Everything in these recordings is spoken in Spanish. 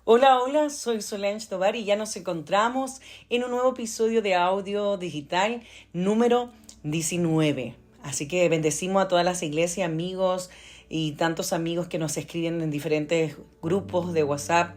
Hola, hola, soy Solange Tovar y ya nos encontramos en un nuevo episodio de audio digital número 19. Así que bendecimos a todas las iglesias, amigos y tantos amigos que nos escriben en diferentes grupos de WhatsApp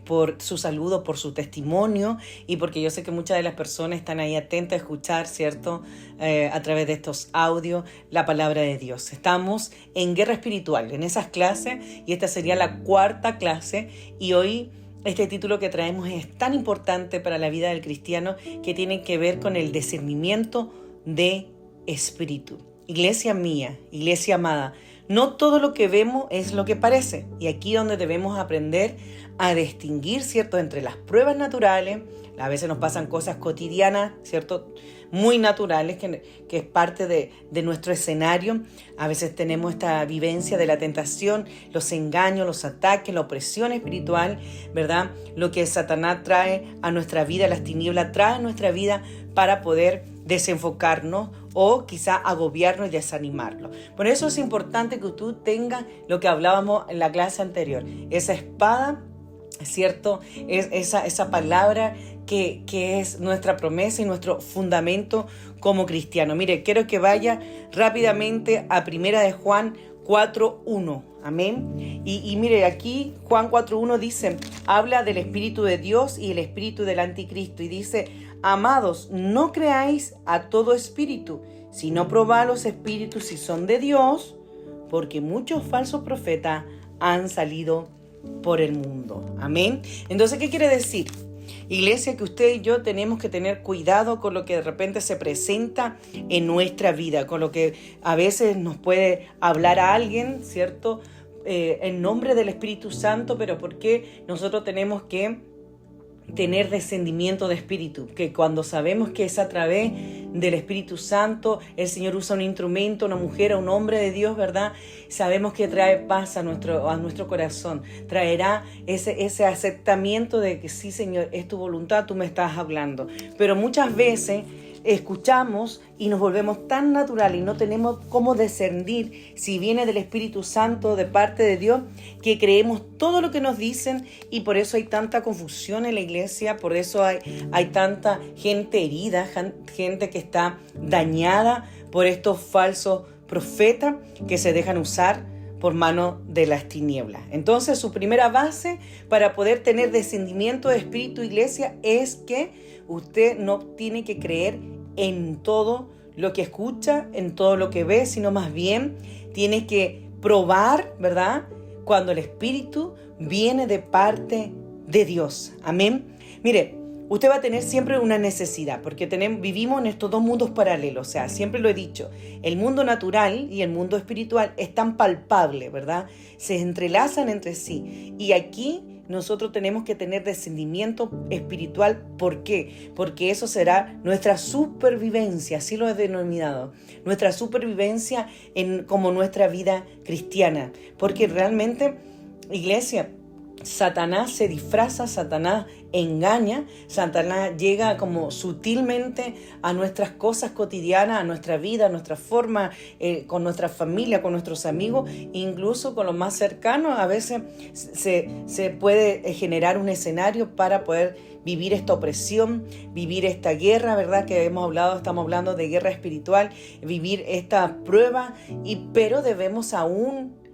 por su saludo, por su testimonio y porque yo sé que muchas de las personas están ahí atentas a escuchar, ¿cierto? A través de estos audios, la palabra de Dios. Estamos en guerra espiritual, en esas clases, y esta sería la cuarta clase, y hoy este título que traemos es tan importante para la vida del cristiano, que tiene que ver con el discernimiento de espíritu. Iglesia mía, iglesia amada, no todo lo que vemos es lo que parece, y aquí donde debemos aprender a distinguir, ¿cierto?, entre las pruebas naturales. A veces nos pasan cosas cotidianas, ¿cierto?, muy naturales, que es parte de nuestro escenario. A veces tenemos esta vivencia de la tentación, los engaños, los ataques, la opresión espiritual, ¿verdad? Lo que Satanás trae a nuestra vida, las tinieblas trae a nuestra vida para poder desenfocarnos o quizá agobiarnos y desanimarnos. Por eso es importante que tú tengas lo que hablábamos en la clase anterior, esa espada, ¿cierto? Es esa palabra que es nuestra promesa y nuestro fundamento como cristiano. Mire, quiero que vaya rápidamente a Primera de Juan 4:1. Amén. Y mire, aquí Juan 4:1 dice, habla del Espíritu de Dios y el Espíritu del Anticristo. Y dice, amados, no creáis a todo espíritu, sino probad los espíritus si son de Dios, porque muchos falsos profetas han salido por el mundo. Amén. Entonces, ¿qué quiere decir? Iglesia, que usted y yo tenemos que tener cuidado con lo que de repente se presenta en nuestra vida, con lo que a veces nos puede hablar a alguien, ¿cierto? En nombre del Espíritu Santo, pero porque nosotros tenemos que tener descendimiento de espíritu, que cuando sabemos que es a través del Espíritu Santo, el Señor usa un instrumento, una mujer o un hombre de Dios, ¿verdad? Sabemos que trae paz a nuestro corazón, traerá ese aceptamiento de que sí, Señor, es tu voluntad, tú me estás hablando. Pero muchas veces escuchamos y nos volvemos tan naturales y no tenemos cómo discernir si viene del Espíritu Santo, de parte de Dios, que creemos todo lo que nos dicen, y por eso hay tanta confusión en la iglesia, por eso hay tanta gente herida, gente que está dañada por estos falsos profetas que se dejan usar por mano de las tinieblas. Entonces, su primera base para poder tener descendimiento de espíritu, iglesia, es que usted no tiene que creer en todo lo que escucha, en todo lo que ve, sino más bien tiene que probar, ¿verdad?, cuando el espíritu viene de parte de Dios. Amén. Mire, usted va a tener siempre una necesidad, porque vivimos en estos dos mundos paralelos. O sea, siempre lo he dicho, el mundo natural y el mundo espiritual es tan palpable, ¿verdad? Se entrelazan entre sí. Y aquí nosotros tenemos que tener descendimiento espiritual. ¿Por qué? Porque eso será nuestra supervivencia, así lo he denominado, nuestra supervivencia como nuestra vida cristiana. Porque realmente, iglesia, Satanás se disfraza, Satanás engaña, Satanás llega como sutilmente a nuestras cosas cotidianas, a nuestra vida, a nuestra forma, con nuestra familia, con nuestros amigos, incluso con los más cercanos. A veces se puede generar un escenario para poder vivir esta opresión, vivir esta guerra, ¿verdad? Que estamos hablando de guerra espiritual, vivir esta prueba, pero debemos aún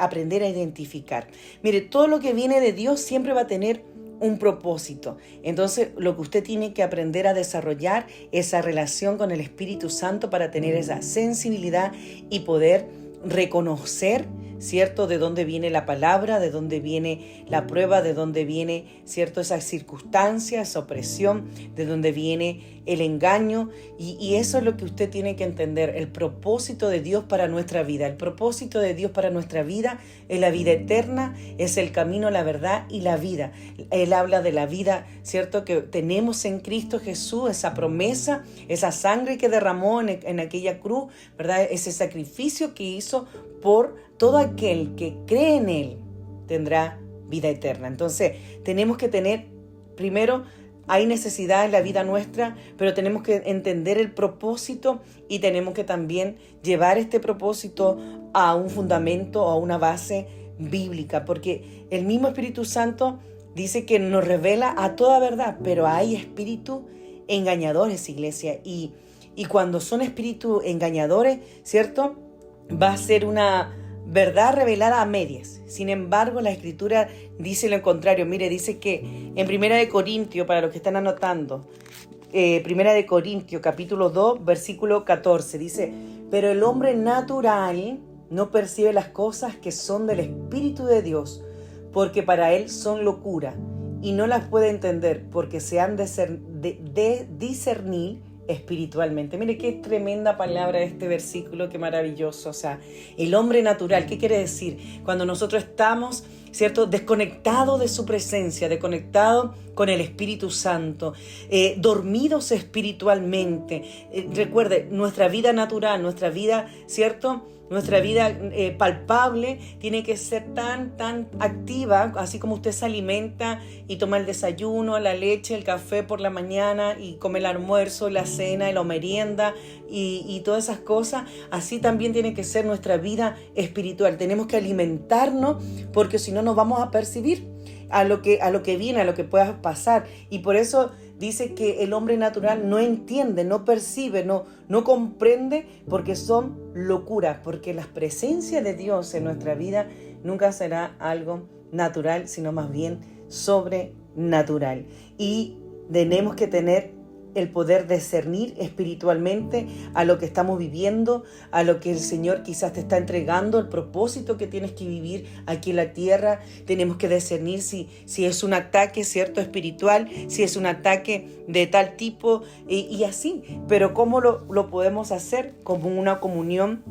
aprender a identificar. Mire, todo lo que viene de Dios siempre va a tener un propósito. Entonces, lo que usted tiene que aprender a desarrollar esa relación con el Espíritu Santo para tener esa sensibilidad y poder reconocer, ¿cierto?, de dónde viene la palabra, de dónde viene la prueba, de dónde viene, ¿cierto?, esa circunstancia, esa opresión, de dónde viene el engaño. Y eso es lo que usted tiene que entender, el propósito de Dios para nuestra vida. El propósito de Dios para nuestra vida es la vida eterna, es el camino, la verdad y la vida. Él habla de la vida, ¿cierto?, que tenemos en Cristo Jesús, esa promesa, esa sangre que derramó en aquella cruz, ¿verdad?, ese sacrificio que hizo por todo aquel que cree en Él, tendrá vida eterna. Entonces, tenemos que tener, primero, hay necesidad en la vida nuestra, pero tenemos que entender el propósito y tenemos que también llevar este propósito a un fundamento, a una base bíblica, porque el mismo Espíritu Santo dice que nos revela a toda verdad, pero hay espíritus engañadores, iglesia, y cuando son espíritus engañadores, ¿cierto? Va a ser una verdad revelada a medias. Sin embargo, la Escritura dice lo contrario. Mire, dice que en Primera de Corintios, para los que están anotando, Primera de Corintios, capítulo 2, versículo 14, dice: pero el hombre natural no percibe las cosas que son del Espíritu de Dios, porque para él son locura, y no las puede entender, porque se han de discernir espiritualmente. Mire qué tremenda palabra este versículo, qué maravilloso. O sea, el hombre natural, ¿qué quiere decir? Cuando nosotros estamos, ¿cierto?, desconectados de su presencia, desconectados con el Espíritu Santo, dormidos espiritualmente. Recuerde, nuestra vida natural, nuestra vida, ¿cierto?, nuestra vida palpable tiene que ser tan activa, así como usted se alimenta y toma el desayuno, la leche, el café por la mañana y come el almuerzo, la cena y la merienda y todas esas cosas. Así también tiene que ser nuestra vida espiritual. Tenemos que alimentarnos, porque si no nos vamos a percibir a lo que viene, a lo que pueda pasar. Y por eso dice que el hombre natural no entiende, no percibe, no comprende, porque son locuras, porque la presencia de Dios en nuestra vida nunca será algo natural, sino más bien sobrenatural. Y tenemos que tener el poder discernir espiritualmente a lo que estamos viviendo, a lo que el Señor quizás te está entregando, el propósito que tienes que vivir aquí en la tierra. Tenemos que discernir si es un ataque, ¿cierto?, espiritual, si es un ataque de tal tipo y así. Pero ¿cómo lo podemos hacer? Como una comunión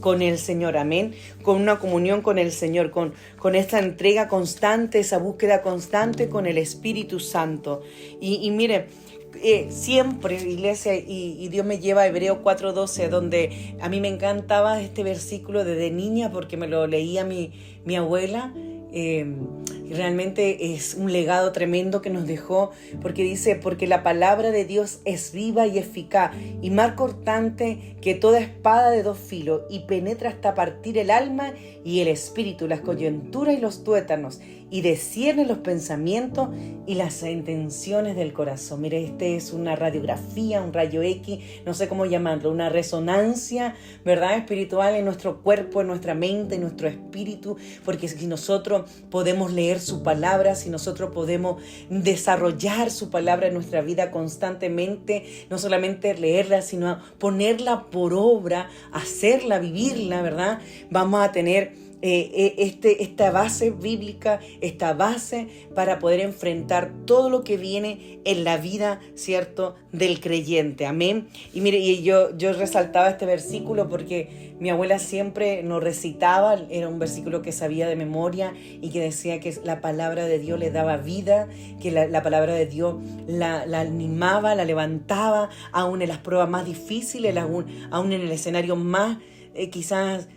con el Señor, amén, con una comunión con el Señor, con esta entrega constante, esa búsqueda constante con el Espíritu Santo. Y mire, siempre, iglesia, y Dios me lleva a Hebreos 4:12, donde a mí me encantaba este versículo desde niña, porque me lo leía mi abuela. Realmente es un legado tremendo que nos dejó, porque dice: porque la palabra de Dios es viva y eficaz y más cortante que toda espada de dos filos, y penetra hasta partir el alma y el espíritu, las coyunturas y los tuétanos, y discierne los pensamientos y las intenciones del corazón. Mire, este es una radiografía, un rayo X, no sé cómo llamarlo, una resonancia, ¿verdad?, espiritual en nuestro cuerpo, en nuestra mente, en nuestro espíritu, porque si nosotros podemos leer su palabra, si nosotros podemos desarrollar su palabra en nuestra vida constantemente, no solamente leerla, sino ponerla por obra, hacerla, vivirla, ¿verdad?, vamos a tener esta base bíblica, esta base para poder enfrentar todo lo que viene en la vida, ¿cierto?, del creyente, amén. Y mire, y yo resaltaba este versículo porque mi abuela siempre nos recitaba, era un versículo que sabía de memoria y que decía que la palabra de Dios le daba vida, que la palabra de Dios la animaba, la levantaba, aún en las pruebas más difíciles, aún en el escenario más quizás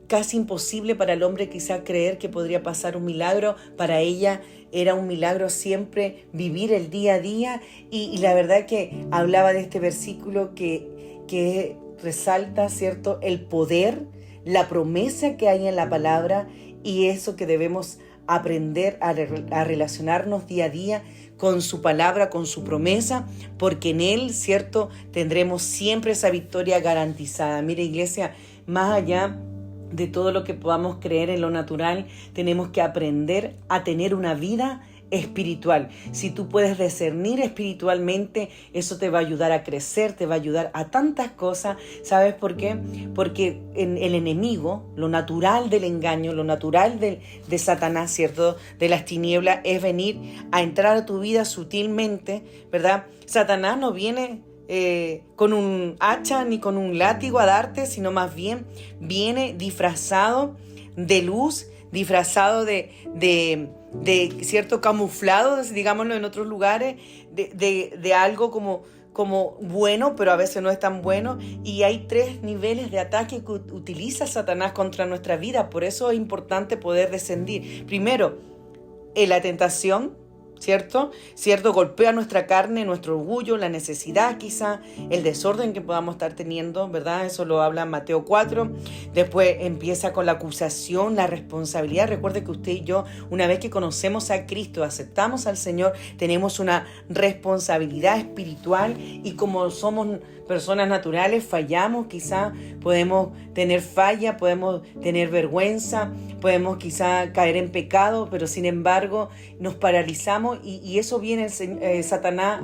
casi imposible para el hombre quizás creer que podría pasar un milagro. Para ella era un milagro siempre vivir el día a día, y la verdad que hablaba de este versículo que resalta, ¿cierto?, el poder, la promesa que hay en la palabra, y eso que debemos aprender a relacionarnos día a día con su palabra, con su promesa, porque en Él, ¿cierto?, tendremos siempre esa victoria garantizada. Mire, iglesia, más allá de todo lo que podamos creer en lo natural, tenemos que aprender a tener una vida espiritual. Si tú puedes discernir espiritualmente, eso te va a ayudar a crecer, te va a ayudar a tantas cosas. ¿Sabes por qué? Porque el enemigo, lo natural del engaño, lo natural de Satanás, ¿cierto?, de las tinieblas, es venir a entrar a tu vida sutilmente, ¿verdad? Satanás no viene con un hacha ni con un látigo a darte, sino más bien viene disfrazado de luz, disfrazado de cierto camuflado, digámoslo en otros lugares, de algo como bueno, pero a veces no es tan bueno. Y hay 3 niveles de ataque que utiliza Satanás contra nuestra vida. Por eso es importante poder discernir. Primero, la tentación, ¿cierto? ¿Cierto? Golpea nuestra carne, nuestro orgullo, la necesidad quizá, el desorden que podamos estar teniendo, ¿verdad? Eso lo habla Mateo 4. Después empieza con la acusación, la responsabilidad. Recuerde que usted y yo, una vez que conocemos a Cristo, aceptamos al Señor, tenemos una responsabilidad espiritual y como somos personas naturales, fallamos, quizá podemos tener falla, podemos tener vergüenza, podemos quizá caer en pecado, pero sin embargo nos paralizamos y eso viene Satanás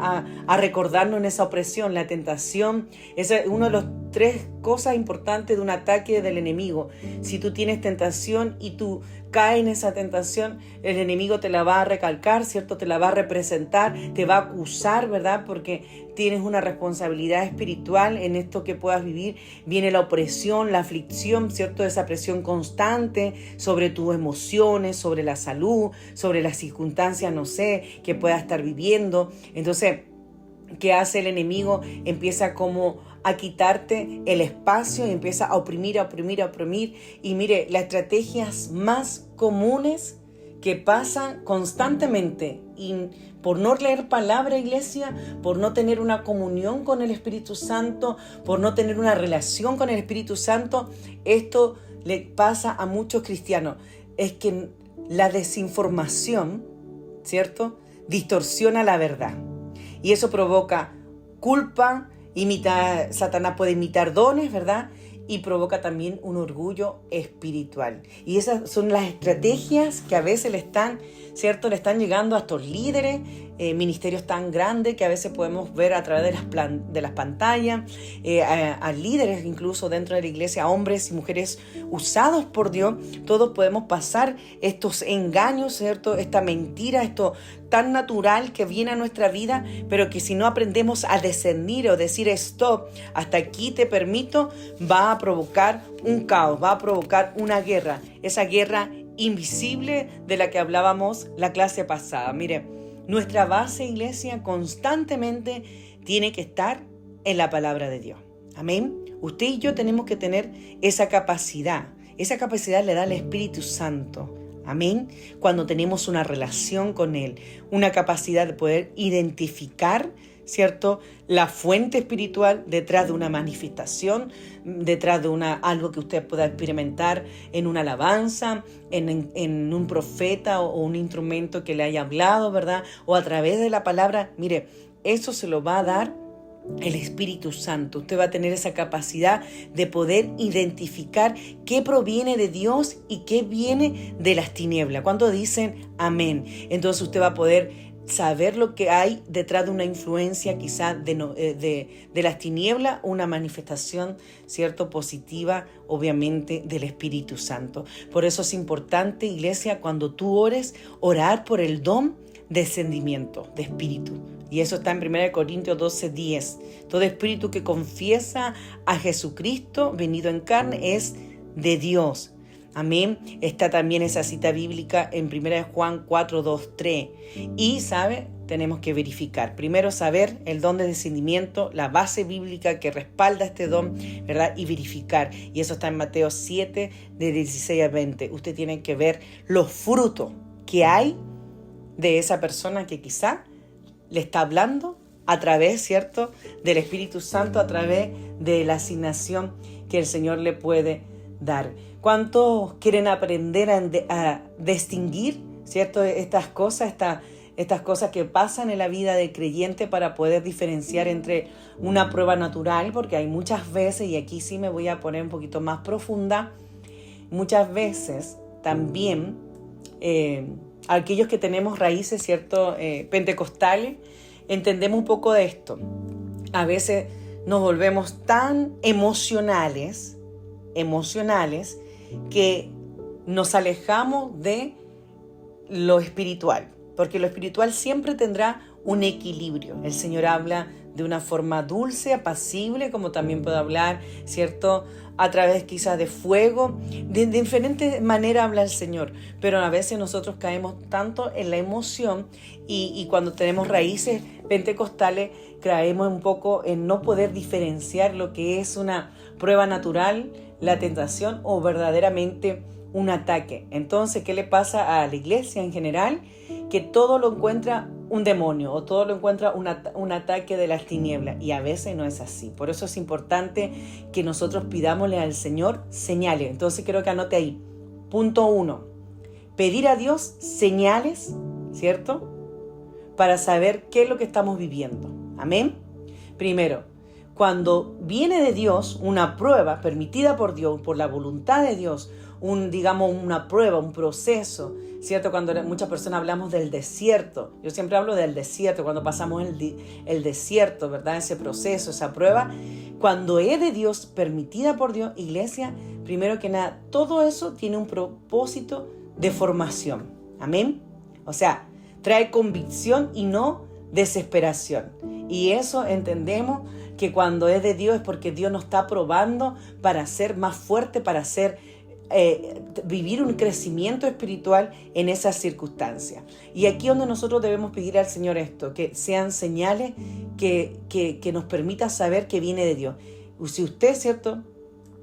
a recordarnos en esa opresión, la tentación. Esa es una de las 3 cosas importantes de un ataque del enemigo. Si tú tienes tentación y tú caes en esa tentación, el enemigo te la va a recalcar, ¿cierto? Te la va a representar, te va a acusar, ¿verdad? Porque tienes una responsabilidad espiritual en esto que puedas vivir. Viene la opresión, la aflicción, ¿cierto? Esa presión constante sobre tus emociones, sobre la salud, sobre las circunstancias, no sé, que puedas estar viviendo. Entonces, ¿qué hace el enemigo? Empieza como a quitarte el espacio y empieza a oprimir. Y mire, las estrategias más comunes que pasan constantemente y por no leer palabra, iglesia, por no tener una comunión con el Espíritu Santo, por no tener una relación con el Espíritu Santo, esto le pasa a muchos cristianos. Es que la desinformación, ¿cierto?, distorsiona la verdad. Y eso provoca culpa, Satanás puede imitar dones, ¿verdad? Y provoca también un orgullo espiritual. Y esas son las estrategias que a veces le están llegando a estos líderes, ministerios tan grandes que a veces podemos ver a través de las pantallas, a líderes incluso dentro de la iglesia, a hombres y mujeres usados por Dios. Todos podemos pasar estos engaños, ¿cierto? Esta mentira, esto tan natural que viene a nuestra vida, pero que si no aprendemos a discernir o decir stop, hasta aquí te permito, va a provocar un caos, va a provocar una guerra, esa guerra invisible de la que hablábamos la clase pasada. Mire, nuestra base, iglesia, constantemente tiene que estar en la palabra de Dios. Amén. Usted y yo tenemos que tener esa capacidad. Esa capacidad le da el Espíritu Santo. Amén. Cuando tenemos una relación con Él, una capacidad de poder identificar, ¿cierto?, la fuente espiritual detrás de una manifestación, detrás de algo que usted pueda experimentar en una alabanza, en un profeta o un instrumento que le haya hablado, ¿verdad? O a través de la palabra. Mire, eso se lo va a dar el Espíritu Santo. Usted va a tener esa capacidad de poder identificar qué proviene de Dios y qué viene de las tinieblas. Cuando dicen amén, entonces usted va a poder saber lo que hay detrás de una influencia quizá de las tinieblas, una manifestación, ¿cierto?, positiva, obviamente, del Espíritu Santo. Por eso es importante, iglesia, cuando tú ores, orar por el don de descendimiento de espíritu. Y eso está en 1 Corintios 12:10. Todo espíritu que confiesa a Jesucristo venido en carne es de Dios. Amén. Está también esa cita bíblica en 1 Juan 4:2-3. Y, ¿sabe? Tenemos que verificar. Primero, saber el don de discernimiento, la base bíblica que respalda este don, ¿verdad? Y verificar. Y eso está en Mateo 7, de 16-20. Usted tiene que ver los frutos que hay de esa persona que quizá le está hablando a través, ¿cierto?, del Espíritu Santo, a través de la asignación que el Señor le puede dar. ¿Cuántos quieren aprender a distinguir, ¿cierto?, estas cosas que pasan en la vida del creyente para poder diferenciar entre una prueba natural? Porque hay muchas veces, y aquí sí me voy a poner un poquito más profunda, muchas veces también aquellos que tenemos raíces, ¿cierto?, pentecostales, entendemos un poco de esto. A veces nos volvemos tan emocionales que nos alejamos de lo espiritual, porque lo espiritual siempre tendrá un equilibrio. El Señor habla de una forma dulce, apacible, como también puede hablar, ¿cierto?, a través quizás de fuego. De diferentes maneras habla el Señor, pero a veces nosotros caemos tanto en la emoción y cuando tenemos raíces pentecostales caemos un poco en no poder diferenciar lo que es una prueba natural, la tentación o verdaderamente un ataque. Entonces, ¿qué le pasa a la iglesia en general? que todo lo encuentra un demonio o todo lo encuentra un ataque de las tinieblas, y a veces no es así. Por eso es importante que nosotros pidámosle al Señor señales. Entonces quiero que anote ahí. Punto 1. Pedir a Dios señales, ¿cierto? Para saber qué es lo que estamos viviendo. Amén. Primero, cuando viene de Dios una prueba permitida por Dios, por la voluntad de Dios, una prueba, un proceso, ¿cierto? Cuando muchas personas hablamos del desierto, yo siempre hablo del desierto, cuando pasamos el desierto, ¿verdad? Ese proceso, esa prueba, cuando es de Dios, permitida por Dios, iglesia, primero que nada, todo eso tiene un propósito de formación. Amén. O sea, trae convicción y no desesperación. Y eso entendemos que cuando es de Dios es porque Dios nos está probando para ser más fuerte, para vivir un crecimiento espiritual en esas circunstancias. Y aquí es donde nosotros debemos pedir al Señor esto, que sean señales que nos permita saber que viene de Dios. Si usted, ¿cierto?,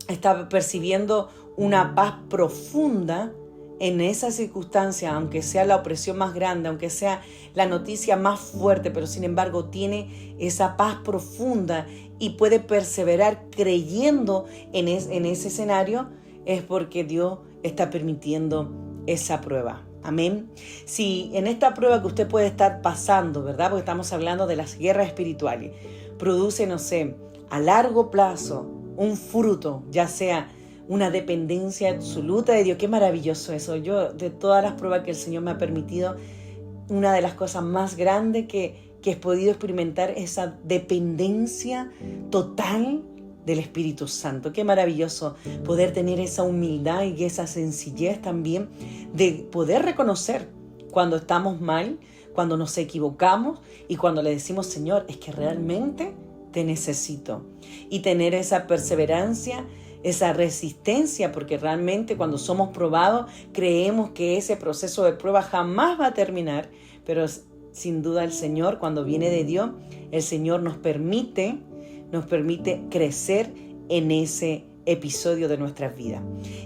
está percibiendo una paz profunda en esa circunstancia, aunque sea la opresión más grande, aunque sea la noticia más fuerte, pero sin embargo tiene esa paz profunda y puede perseverar creyendo en ese escenario, es porque Dios está permitiendo esa prueba. Amén. Si en esta prueba que usted puede estar pasando, ¿verdad? Porque estamos hablando de las guerras espirituales, produce, no sé, a largo plazo un fruto, ya sea una dependencia absoluta de Dios. Qué maravilloso eso. Yo, de todas las pruebas que el Señor me ha permitido, una de las cosas más grandes que he podido experimentar es esa dependencia total del Espíritu Santo. Qué maravilloso poder tener esa humildad y esa sencillez también de poder reconocer cuando estamos mal, cuando nos equivocamos y cuando le decimos, Señor, es que realmente te necesito. Y tener esa perseverancia, esa resistencia, porque realmente cuando somos probados creemos que ese proceso de prueba jamás va a terminar, pero sin duda el Señor, cuando viene de Dios, el Señor nos permite crecer en ese episodio de nuestras vidas.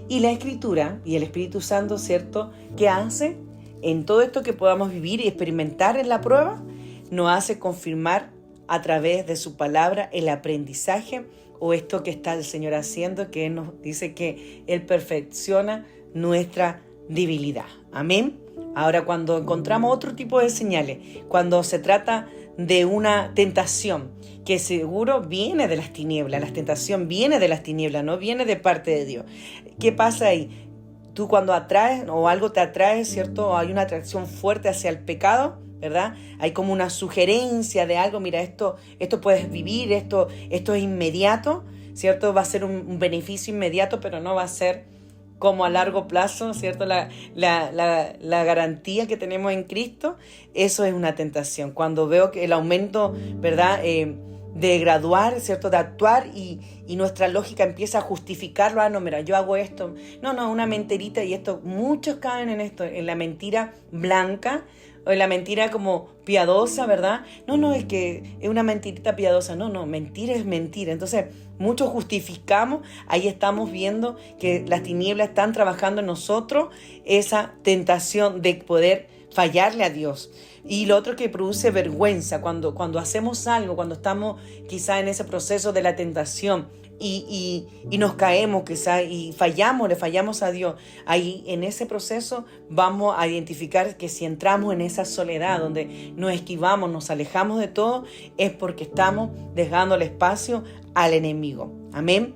Y la Escritura y el Espíritu Santo, ¿cierto?, ¿qué hace? En todo esto que podamos vivir y experimentar en la prueba, nos hace confirmar a través de su palabra el aprendizaje o esto que está el Señor haciendo, que Él nos dice que Él perfecciona nuestra debilidad. Amén. Ahora, cuando encontramos otro tipo de señales, cuando se trata de una tentación, que seguro viene de las tinieblas, la tentación viene de las tinieblas, no viene de parte de Dios. ¿Qué pasa ahí? Tú cuando atraes o algo te atrae, ¿cierto? Hay una atracción fuerte hacia el pecado, ¿verdad? Hay como una sugerencia de algo, mira, esto puedes vivir, esto es inmediato, ¿cierto? Va a ser un beneficio inmediato, pero no va a ser como a largo plazo, ¿cierto? La garantía que tenemos en Cristo, eso es una tentación. Cuando veo que el aumento, ¿verdad?, de graduar, ¿cierto?, de actuar y nuestra lógica empieza a justificarlo. No, mira, yo hago esto. No, una mentirita, y esto, muchos caen en esto, en la mentira blanca o en la mentira como piadosa, ¿verdad? No, es que es una mentirita piadosa. No, mentira es mentira. Entonces, muchos justificamos, ahí estamos viendo que las tinieblas están trabajando en nosotros esa tentación de poder fallarle a Dios. Y lo otro que produce vergüenza, cuando hacemos algo, cuando estamos quizá en ese proceso de la tentación y nos caemos quizá y le fallamos a Dios, ahí en ese proceso vamos a identificar que si entramos en esa soledad donde nos esquivamos, nos alejamos de todo, es porque estamos dejando el espacio al enemigo. Amén.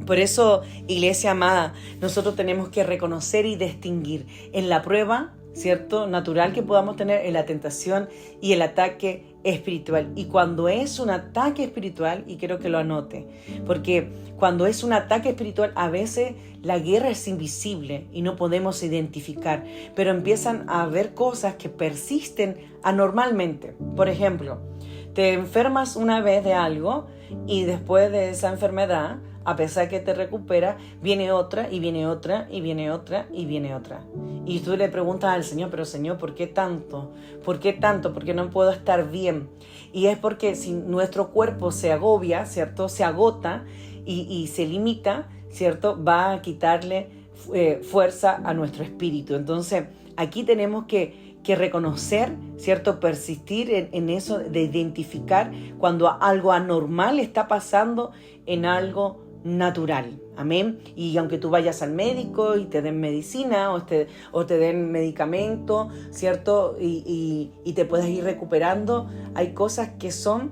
Por eso, iglesia amada, nosotros tenemos que reconocer y distinguir en la prueba, ¿cierto?, natural que podamos tener, en la tentación y el ataque espiritual. Y cuando es un ataque espiritual, y quiero que lo anote, porque cuando es un ataque espiritual, a veces la guerra es invisible y no podemos identificar, pero empiezan a haber cosas que persisten anormalmente. Por ejemplo, te enfermas una vez de algo y después de esa enfermedad, a pesar que te recupera, viene otra y viene otra y viene otra y viene otra. Y tú le preguntas al Señor, pero Señor, ¿por qué tanto? ¿Por qué tanto? ¿Por qué no puedo estar bien? Y es porque si nuestro cuerpo se agobia, ¿cierto?, se agota y se limita, ¿cierto?, va a quitarle fuerza a nuestro espíritu. Entonces, aquí tenemos que que reconocer, ¿cierto? Persistir en eso de identificar cuando algo anormal está pasando en algo natural. Amén. Y aunque tú vayas al médico y te den medicina o te den medicamento, ¿cierto? Y te puedas ir recuperando, hay cosas que son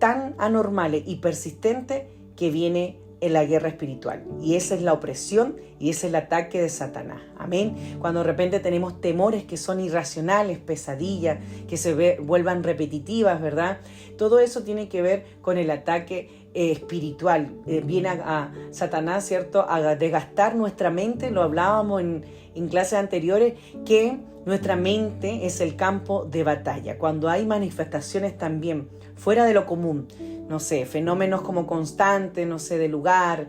tan anormales y persistentes que viene en la guerra espiritual. Y esa es la opresión y ese es el ataque de Satanás. Amén. Cuando de repente tenemos temores que son irracionales, pesadillas, que vuelvan repetitivas, ¿verdad? Todo eso tiene que ver con el ataque espiritual. Viene a Satanás, ¿cierto?, a desgastar nuestra mente. Lo hablábamos en clases anteriores, que nuestra mente es el campo de batalla. Cuando hay manifestaciones también fuera de lo común, no sé, fenómenos como constantes, no sé, de lugar,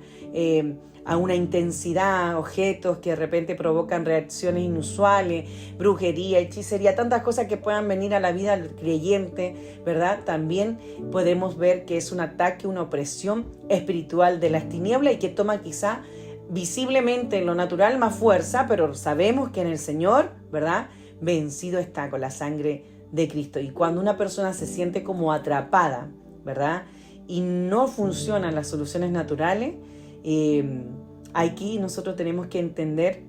a una intensidad, objetos que de repente provocan reacciones inusuales, brujería, hechicería, tantas cosas que puedan venir a la vida del creyente, ¿verdad? También podemos ver que es un ataque, una opresión espiritual de las tinieblas y que toma quizá visiblemente en lo natural más fuerza, pero sabemos que en el Señor, ¿verdad?, vencido está con la sangre de Cristo. Y cuando una persona se siente como atrapada, ¿verdad?, y no funcionan las soluciones naturales, aquí nosotros tenemos que entender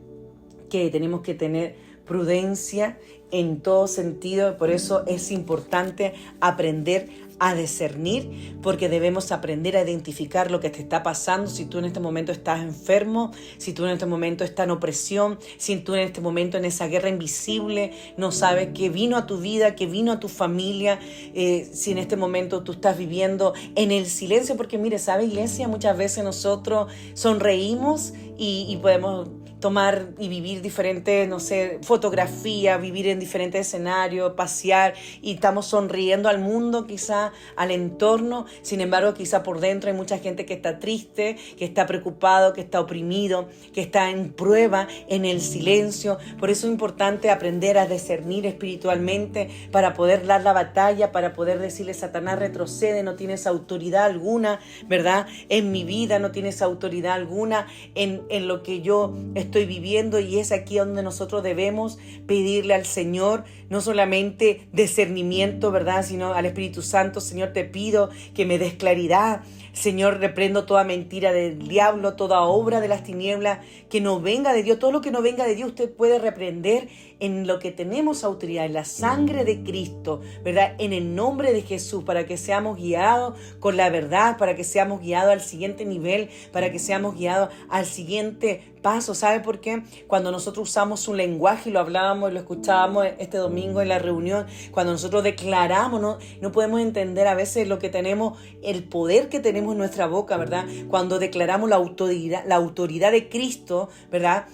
que tenemos que tener prudencia en todo sentido. Por eso es importante aprender a discernir, porque debemos aprender a identificar lo que te está pasando. Si tú en este momento estás enfermo, si tú en este momento estás en opresión, si tú en este momento en esa guerra invisible no sabes qué vino a tu vida, qué vino a tu familia, si en este momento tú estás viviendo en el silencio, porque mire, ¿sabe, iglesia? Muchas veces nosotros sonreímos y podemos tomar y vivir diferentes, no sé, fotografías, vivir en diferentes escenarios, pasear y estamos sonriendo al mundo, quizá al entorno. Sin embargo, quizá por dentro hay mucha gente que está triste, que está preocupado, que está oprimido, que está en prueba, en el silencio. Por eso es importante aprender a discernir espiritualmente para poder dar la batalla, para poder decirle: Satanás, retrocede, no tienes autoridad alguna, ¿verdad?, en mi vida, no tienes autoridad alguna en lo que yo estoy viviendo. Y es aquí donde nosotros debemos pedirle al Señor no solamente discernimiento, ¿verdad?, sino al Espíritu Santo: Señor, te pido que me des claridad. Señor, reprendo toda mentira del diablo, toda obra de las tinieblas que no venga de Dios. Todo lo que no venga de Dios usted puede reprender en lo que tenemos autoridad, en la sangre de Cristo, ¿verdad?, en el nombre de Jesús, para que seamos guiados con la verdad, para que seamos guiados al siguiente nivel, para que seamos guiados al siguiente paso. ¿Sabe por qué? Cuando nosotros usamos un lenguaje, y lo hablábamos y lo escuchábamos este domingo en la reunión, cuando nosotros declaramos, no podemos entender a veces lo que tenemos, el poder que tenemos en nuestra boca, ¿verdad? Cuando declaramos la autoridad de Cristo, ¿verdad?,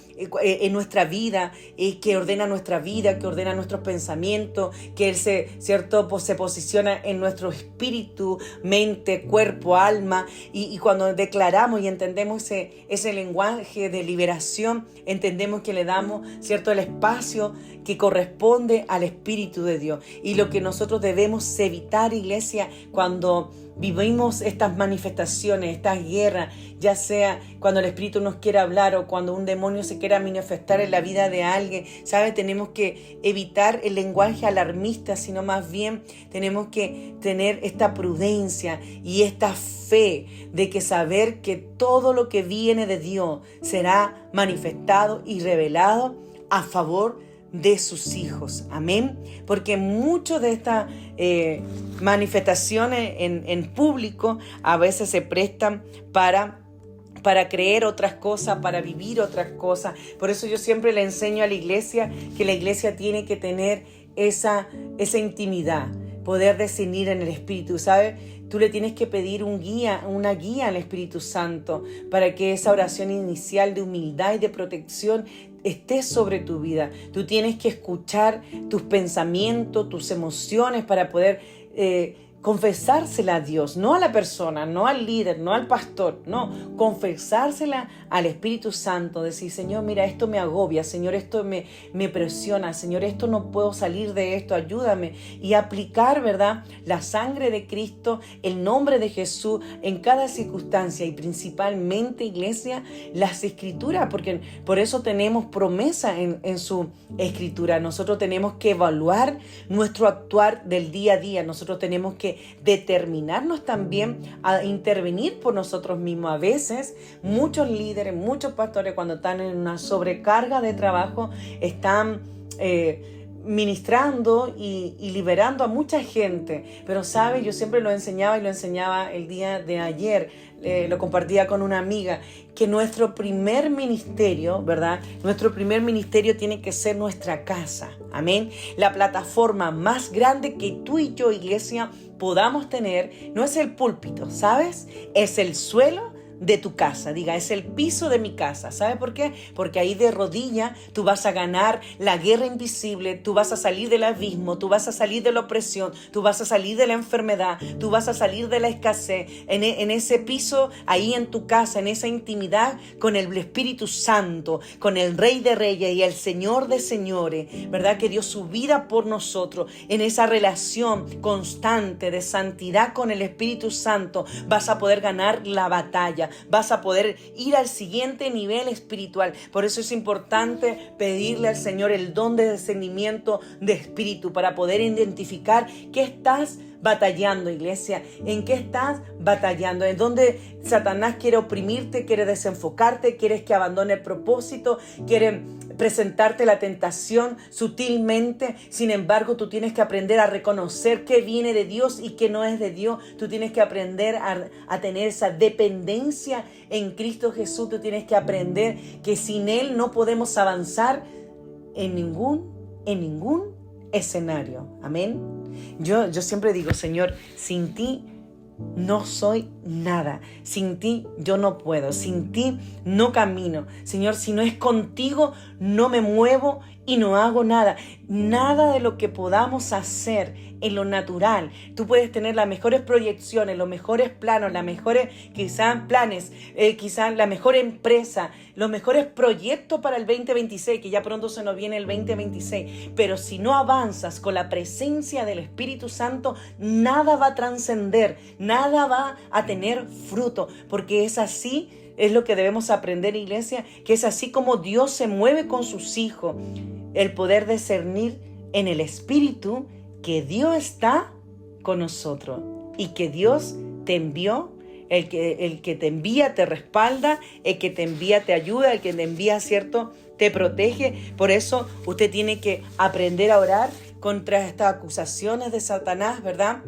en nuestra vida, que ordena nuestra vida, que ordena nuestros pensamientos, que Él se posiciona en nuestro espíritu, mente, cuerpo, alma, y cuando declaramos y entendemos ese lenguaje de liberación, entendemos que le damos, ¿cierto?, el espacio que corresponde al Espíritu de Dios. Y lo que nosotros debemos evitar, iglesia, cuando vivimos estas manifestaciones, estas guerras, ya sea cuando el Espíritu nos quiera hablar o cuando un demonio se quiera manifestar en la vida de alguien, ¿sabe? Tenemos que evitar el lenguaje alarmista, sino más bien tenemos que tener esta prudencia y esta fe de que saber que todo lo que viene de Dios será manifestado y revelado a favor de sus hijos. Amén. Porque muchas de estas manifestaciones en público a veces se prestan para creer otras cosas, para vivir otras cosas. Por eso yo siempre le enseño a la iglesia que la iglesia tiene que tener esa intimidad, poder discernir en el Espíritu, ¿sabes? Tú le tienes que pedir una guía al Espíritu Santo para que esa oración inicial de humildad y de protección esté sobre tu vida. Tú tienes que escuchar tus pensamientos, tus emociones para poder confesársela a Dios, no a la persona, no al líder, no al pastor, no, confesársela al Espíritu Santo, decir, Señor, mira, esto me agobia, Señor, esto me presiona, Señor, esto no puedo salir de esto, ayúdame, y aplicar, ¿verdad?, la sangre de Cristo, el nombre de Jesús en cada circunstancia y principalmente, iglesia, las Escrituras, porque por eso tenemos promesa en su Escritura. Nosotros tenemos que evaluar nuestro actuar del día a día, nosotros tenemos que determinarnos también a intervenir por nosotros mismos. A veces muchos líderes, muchos pastores, cuando están en una sobrecarga de trabajo, están ministrando y liberando a mucha gente. Pero sabe, yo siempre lo enseñaba y lo enseñaba el día de ayer, lo compartía con una amiga, que nuestro primer ministerio, ¿verdad? Nuestro primer ministerio tiene que ser nuestra casa. Amén. La plataforma más grande que tú y yo, iglesia, podamos tener no es el púlpito, ¿sabes? Es el suelo de tu casa. Diga, es el piso de mi casa. ¿Sabe por qué? Porque ahí de rodilla tú vas a ganar la guerra invisible, tú vas a salir del abismo, tú vas a salir de la opresión, tú vas a salir de la enfermedad, tú vas a salir de la escasez. En ese piso, ahí en tu casa, en esa intimidad con el Espíritu Santo, con el Rey de Reyes y el Señor de Señores, ¿verdad? Que dio su vida por nosotros. En esa relación constante de santidad con el Espíritu Santo vas a poder ganar la batalla. Vas a poder ir al siguiente nivel espiritual. Por eso es importante pedirle al Señor el don de discernimiento de espíritu para poder identificar qué estás batallando, iglesia, en qué estás batallando, en dónde Satanás quiere oprimirte, quiere desenfocarte, quieres que abandone el propósito, quiere presentarte la tentación sutilmente. Sin embargo, tú tienes que aprender a reconocer qué viene de Dios y qué no es de Dios. Tú tienes que aprender a tener esa dependencia en Cristo Jesús. Tú tienes que aprender que sin Él no podemos avanzar en ningún escenario. Amén. Yo siempre digo, Señor, sin ti no soy nada. Sin ti yo no puedo. Sin ti no camino. Señor, si no es contigo, no me muevo y no hago nada. Nada de lo que podamos hacer en lo natural. Tú puedes tener las mejores proyecciones, los mejores planos, las mejores quizás planes, quizás la mejor empresa, los mejores proyectos para el 2026, que ya pronto se nos viene el 2026. Pero si no avanzas con la presencia del Espíritu Santo, nada va a trascender, nada va a tener fruto, porque es así. Es lo que debemos aprender, iglesia, que es así como Dios se mueve con sus hijos. El poder discernir en el Espíritu que Dios está con nosotros y que Dios te envió. El que te envía te respalda, el que te envía te ayuda, el que te envía, ¿cierto?, te protege. Por eso usted tiene que aprender a orar contra estas acusaciones de Satanás, ¿verdad?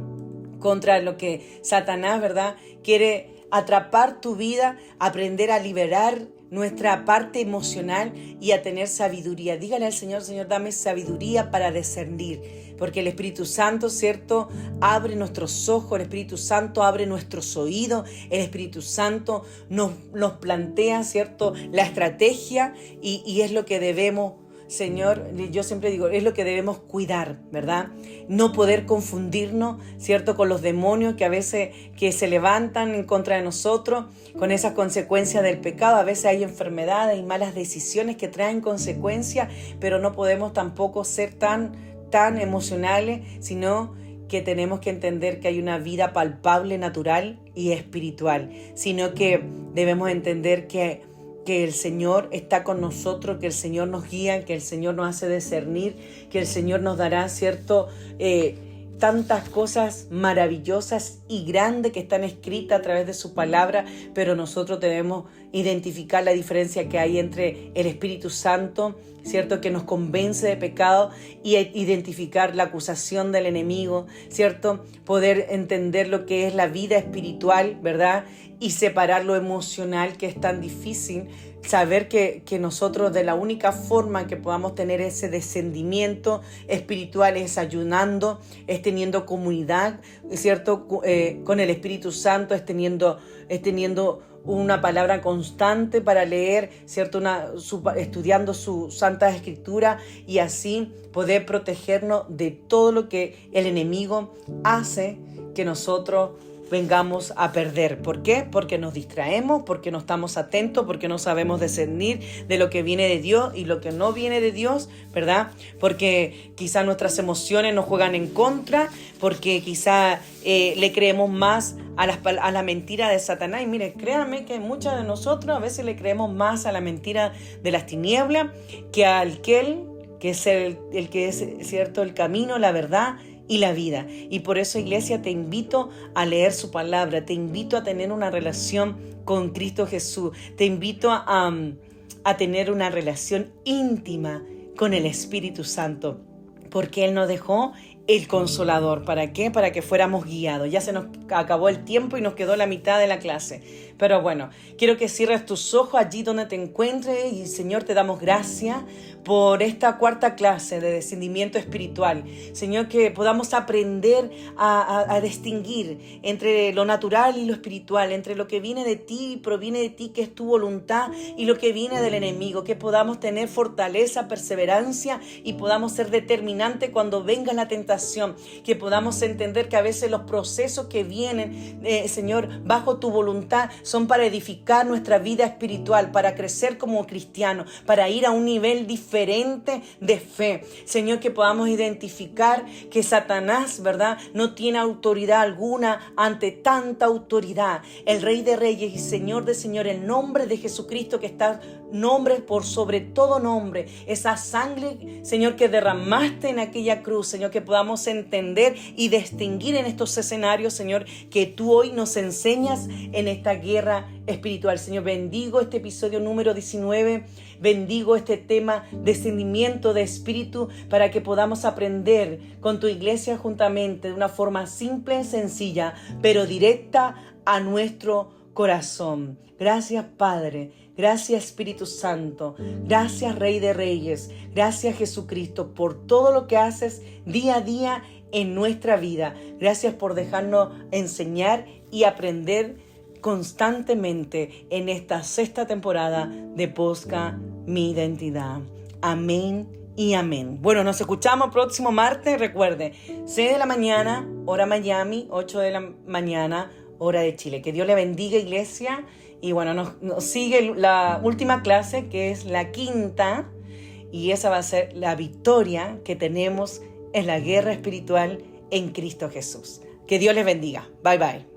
Contra lo que Satanás, ¿verdad?, quiere atrapar tu vida, aprender a liberar nuestra parte emocional y a tener sabiduría. Dígale al Señor, Señor, dame sabiduría para discernir, porque el Espíritu Santo, ¿cierto?, abre nuestros ojos, el Espíritu Santo abre nuestros oídos, el Espíritu Santo nos plantea, ¿cierto?, la estrategia y es lo que debemos, Señor, yo siempre digo, es lo que debemos cuidar, ¿verdad? No poder confundirnos, ¿cierto?, con los demonios que a veces que se levantan en contra de nosotros, con esas consecuencias del pecado. A veces hay enfermedades y malas decisiones que traen consecuencias, pero no podemos tampoco ser tan emocionales, sino que tenemos que entender que hay una vida palpable, natural y espiritual, sino que debemos entender que el Señor está con nosotros, que el Señor nos guía, que el Señor nos hace discernir, que el Señor nos dará, ¿cierto?, tantas cosas maravillosas y grandes que están escritas a través de su palabra, pero nosotros debemos identificar la diferencia que hay entre el Espíritu Santo, ¿cierto?, que nos convence de pecado, y identificar la acusación del enemigo, ¿cierto?, poder entender lo que es la vida espiritual, ¿verdad?, y separar lo emocional, que es tan difícil. Saber que nosotros, de la única forma que podamos tener ese descendimiento espiritual es ayunando, es teniendo comunidad, ¿cierto? Con el Espíritu Santo, es teniendo una palabra constante para leer, ¿cierto? Estudiando su Santa Escritura, y así poder protegernos de todo lo que el enemigo hace que nosotros vengamos a perder. ¿Por qué? Porque nos distraemos, porque no estamos atentos, porque no sabemos discernir de lo que viene de Dios y lo que no viene de Dios, ¿verdad? Porque quizás nuestras emociones nos juegan en contra, porque quizás le creemos más a la mentira de Satanás. Y mire, créanme que muchos de nosotros a veces le creemos más a la mentira de las tinieblas que a aquel que es el que es, ¿cierto?, el camino, la verdad y la vida. Y por eso, iglesia, te invito a leer su palabra, te invito a tener una relación con Cristo Jesús, te invito a tener una relación íntima con el Espíritu Santo, porque Él nos dejó el Consolador. ¿Para qué? Para que fuéramos guiados. Ya se nos acabó el tiempo y nos quedó la mitad de la clase. Pero bueno, quiero que cierres tus ojos allí donde te encuentres y, Señor, te damos gracias por esta cuarta clase de descendimiento espiritual. Señor, que podamos aprender a distinguir entre lo natural y lo espiritual, entre lo que viene de ti y proviene de ti, que es tu voluntad, y lo que viene del enemigo. Que podamos tener fortaleza, perseverancia y podamos ser determinantes cuando venga la tentación. Que podamos entender que a veces los procesos que vienen, Señor, bajo tu voluntad, son para edificar nuestra vida espiritual, para crecer como cristianos, para ir a un nivel diferente de fe. Señor, que podamos identificar que Satanás, ¿verdad?, no tiene autoridad alguna ante tanta autoridad. El Rey de Reyes y Señor de Señores, el nombre de Jesucristo, que está nombre por sobre todo nombre, esa sangre, Señor, que derramaste en aquella cruz, Señor, que podamos entender y distinguir en estos escenarios, Señor, que tú hoy nos enseñas en esta guerra espiritual. Señor, bendigo este episodio número 19, bendigo este tema, descendimiento de espíritu, para que podamos aprender con tu iglesia juntamente de una forma simple, sencilla, pero directa a nuestro corazón. Gracias, Padre. Gracias, Espíritu Santo. Gracias, Rey de Reyes. Gracias, Jesucristo, por todo lo que haces día a día en nuestra vida. Gracias por dejarnos enseñar y aprender constantemente en esta sexta temporada de Posca Mi Identidad. Amén y amén. Bueno, nos escuchamos próximo martes. Recuerde, 6 de la mañana, hora Miami, 8 de la mañana, hora de Chile. Que Dios le bendiga, iglesia. Y bueno, nos sigue la última clase, que es la quinta, y esa va a ser la victoria que tenemos en la guerra espiritual en Cristo Jesús. Que Dios les bendiga. Bye, bye.